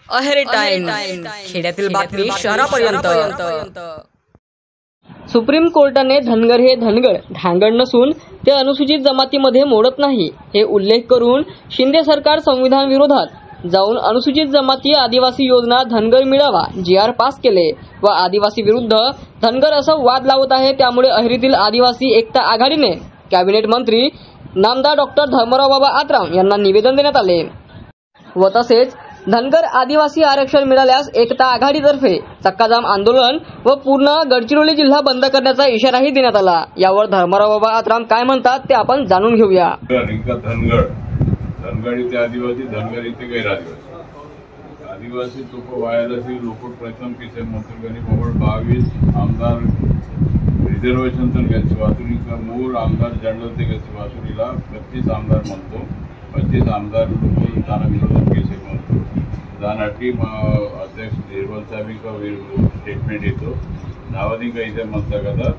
Aheri times, खेड्यातील बातमी शहरापर्यंत। सुप्रीम कोर्टाने धनगर हे धांगड नसून ते अनुसूचित जमातीमध्ये मोडत नाही हे उल्लेख करून शिंदे सरकार संविधान विरोधात जाऊन अनुसूचित जमाती आदिवासी योजना धनगर मिळावा GR पास केले व आदिवासी विरुद्ध धनगर असा वाद लावत आहे। त्यामुळे अहेरीतील आदिवासी एकता आघाडीने कॅबिनेट मंत्री नामदार डॉक्टर धर्मराव बाबा आत्राम यांना निवेदन देण्यात आले व तसेच धनगर आदिवासी आरक्षण मिळाल्यास एकता आघाडीतर्फे चक्काजाम आंदोलन व पूर्ण गडचिरोली जिल्हा बंद करण्याचा इशाराही देण्यात आला। यावर धर्मराव बाबा आत्राम काय म्हणतात ते आपण जाणून घेऊया। धनगर इथे आदिवासी, धनगर इथे गैरआदिवासी, आदिवासी लोक वायालासी लोक प्रथम किसे मंत्री बाबा 22 आमदार रिझर्वेशन तर घ्यायचे वासुरीचा मूळ आमदार जनरल ते घ्यायचे वासुरीला 25 आमदार म्हणतो, 25 आमदार लोक त्यांना विरोधात केसे म्हणतो। दानाटी अध्यक्ष निर्मल साहेब का स्टेटमेंट येतो नावादी का इथे म्हणता कदा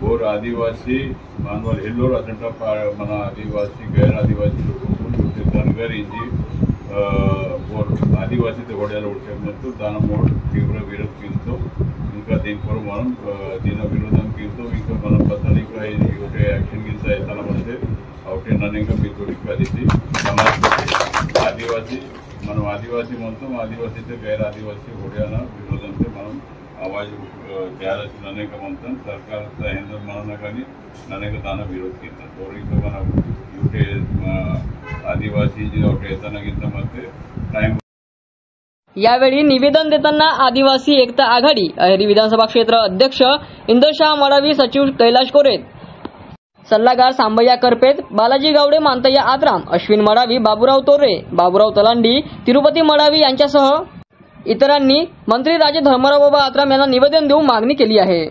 बोर आदिवासी मानवर हेल्लोर असंट मन आदिवासी गैर आदिवासी लोक धनगर इंजी बोर आदिवासी ते घोड्याला उठे दाना मोड तीव्र विरोध किंतो इनका दीनपर म्हणून दिन विरोधम किंतो इंका मन पत्नी का इवटे एक्शन गिंता येताना म्हणते अवटे ननेंगा बितोडी कादिसी समाज आदिवासी మనం ఆదివాసీ మొత్తం ఆదివాసీ గైర్ ఆదివాసీ ఒడియాన విరోధంతో మనం आवाज చేయాల్సిన అనేక మొత్తం सरकार हिंदू म्हणून కానీ అనేక దాన विरोध केला तो మన यूटे आदिवासी जे होते येताना मध्ये टाइम। यावेळी निवेदन देताना आदिवासी एकता आघाडी अहेरी विधानसभा क्षेत्र अध्यक्ष इंदरशाह मडावी, सचिव कैलाश कोरेत, सल्लागार सांबय्या करपेत, बालाजी गावडे, मांतय्या आत्राम, अश्विन मडावी, बाबूराव तोरे, बाबूराव तलांडी, तिरुपती मडावी यांच्यासह इतरांनी मंत्री राजे धर्मराव बाबा आत्राम यांना निवेदन देऊन मागणी केली आहे।